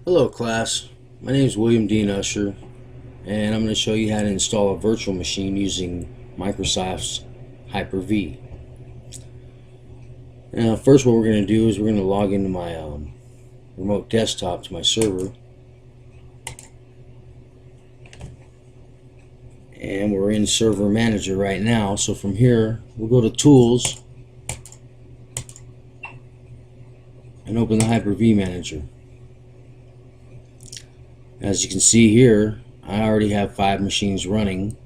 Hello class, my name is William Dean Usher and I'm going to show you how to install a virtual machine using Microsoft's Hyper-V. Now first what we're going to do is we're going to log into my remote desktop to my server, and we're in Server Manager right now. So from here we'll go to Tools and open the Hyper-V Manager. As you can see here, I already have 5 machines running,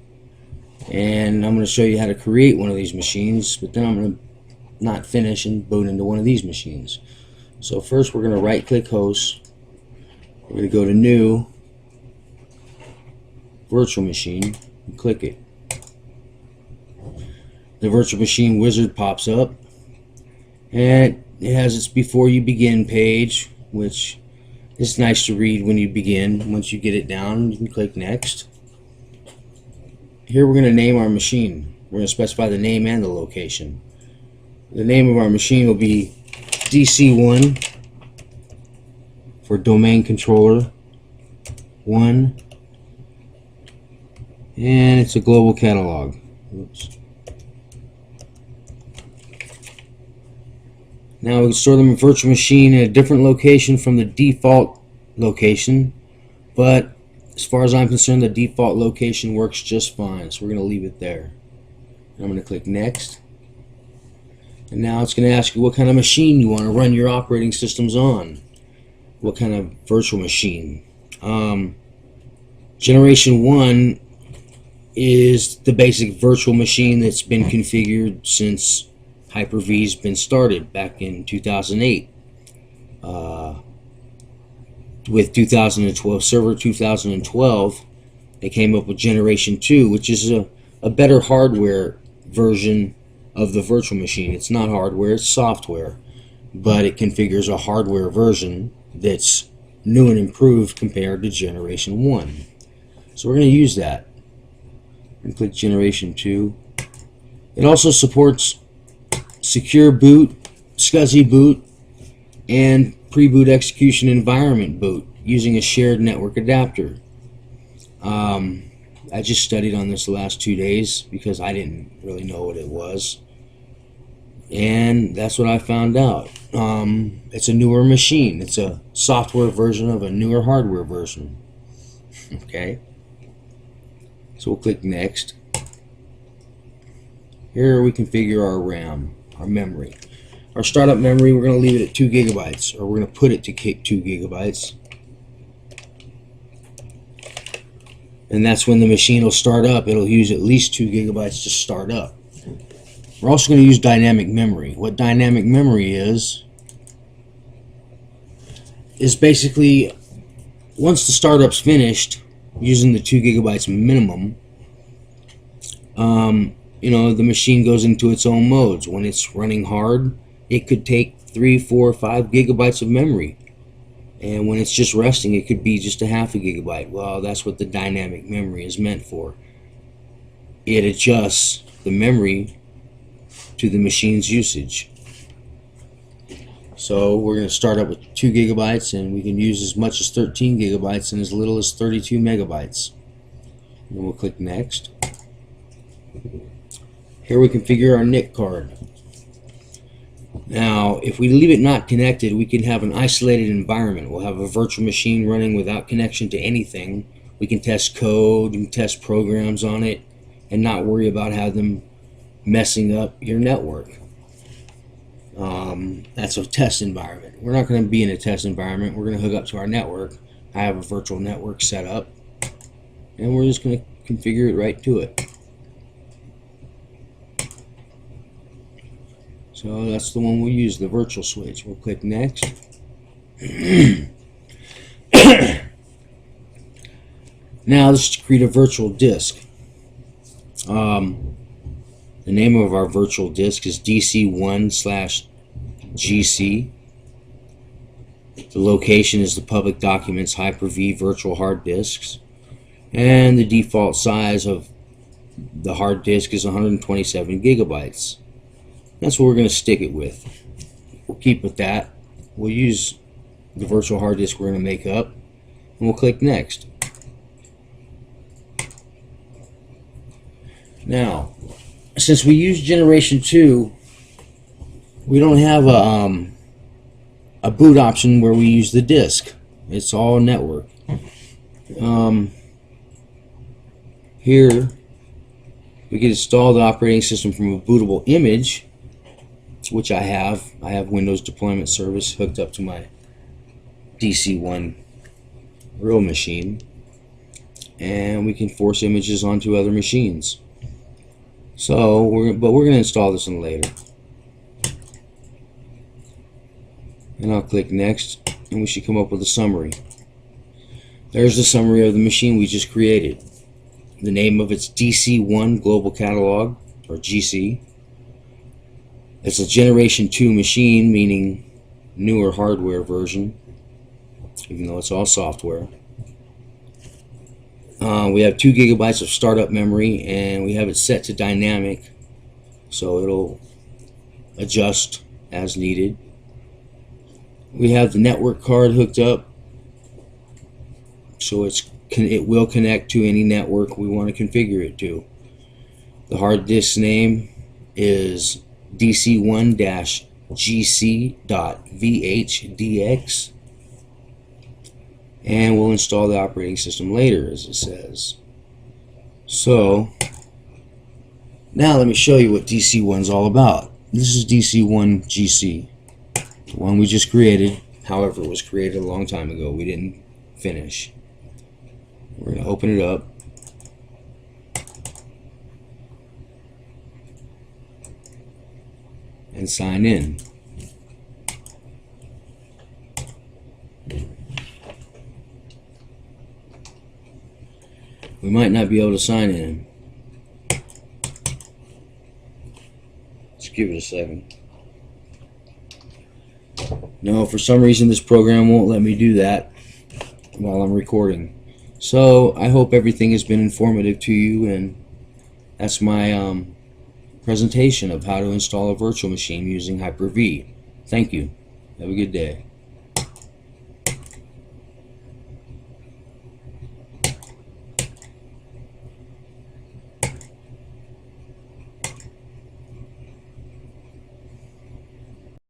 and I'm going to show you how to create one of these machines, but then I'm going to not finish and boot into one of these machines. So first we're going to right click host, we're going to go to new virtual machine and click it. The virtual machine wizard pops up and it has its before you begin page, which it's nice to read when you begin. Once you get it down, you can click next. Here we're going to name our machine. We're going to specify the name and the location. The name of our machine will be DC1 for domain controller 1, and it's a global catalog. Oops. Now we can store them in virtual machine in a different location from the default location, but as far as I'm concerned, the default location works just fine, so we're going to leave it there. I'm going to click next, and now it's going to ask you what kind of machine you want to run your operating systems on. What kind of virtual machine? Generation 1 is the basic virtual machine that's been configured since Hyper-V's been started back in 2008. With 2012, Server 2012, they came up with Generation 2, which is a better hardware version of the virtual machine. It's not hardware, it's software, but it configures a hardware version that's new and improved compared to Generation 1. So we're going to use that. And click Generation 2. It also supports secure boot, SCSI boot, and pre-boot execution environment boot using a shared network adapter. I just studied on this the last 2 days because I didn't really know what it was, and that's what I found out. It's a newer machine. It's a software version of a newer hardware version. Okay, so we'll click next. Here we configure our RAM, our memory. Our startup memory, we're going to leave it at 2 gigabytes, or we're going to put it to 2 gigabytes. And that's when the machine will start up. It'll use at least 2 gigabytes to start up. We're also going to use dynamic memory. What dynamic memory is basically once the startup's finished, using the 2 gigabytes minimum, the machine goes into its own modes. When it's running hard, it could take 3, 4, 5 gigabytes of memory, and when it's just resting, it could be just a half a gigabyte. Well, that's what the dynamic memory is meant for. It adjusts the memory to the machine's usage. So we're going to start up with 2 gigabytes, and we can use as much as 13 gigabytes and as little as 32 megabytes. And we'll click next. Here we configure our NIC card. Now, if we leave it not connected, we can have an isolated environment. We'll have a virtual machine running without connection to anything. We can test code and test programs on it and not worry about having them messing up your network. That's a test environment. We're not going to be in a test environment. We're going to hook up to our network. I have a virtual network set up, and we're just going to configure it right to it. So that's the one we'll use, the virtual switch. We'll click next. Now this is to create a virtual disk. The name of our virtual disk is DC1/GC. The location is the public documents Hyper-V virtual hard disks, and the default size of the hard disk is 127 gigabytes. That's what we're going to stick it with. We'll keep with that. We'll use the virtual hard disk we're going to make up, and we'll click next. Now, since we use generation 2, we don't have a boot option where we use the disk. It's all network. Here we can install the operating system from a bootable image, which I have. I have Windows Deployment Service hooked up to my DC-1 real machine, and we can force images onto other machines. So we're going to install this one later. And I'll click next, and we should come up with a summary. There's the summary of the machine we just created. The name of it's DC-1 Global Catalog, or GC. It's a Generation 2 machine, meaning newer hardware version, even though it's all software. We have 2 gigabytes of startup memory, and we have it set to dynamic, so it'll adjust as needed. We have the network card hooked up, so it will connect to any network we want to configure it to. The hard disk name is DC1-GC.VHDX, and we'll install the operating system later, as it says. So now let me show you what DC-1 is all about. This is DC-1 GC, the one we just created. However, it was created a long time ago. We didn't finish. We're going to open it up. And sign in. We might not be able to sign in. Let's give it a second. No, for some reason this program won't let me do that while I'm recording. So I hope everything has been informative to you, and that's my presentation of how to install a virtual machine using Hyper-V. Thank you. Have a good day.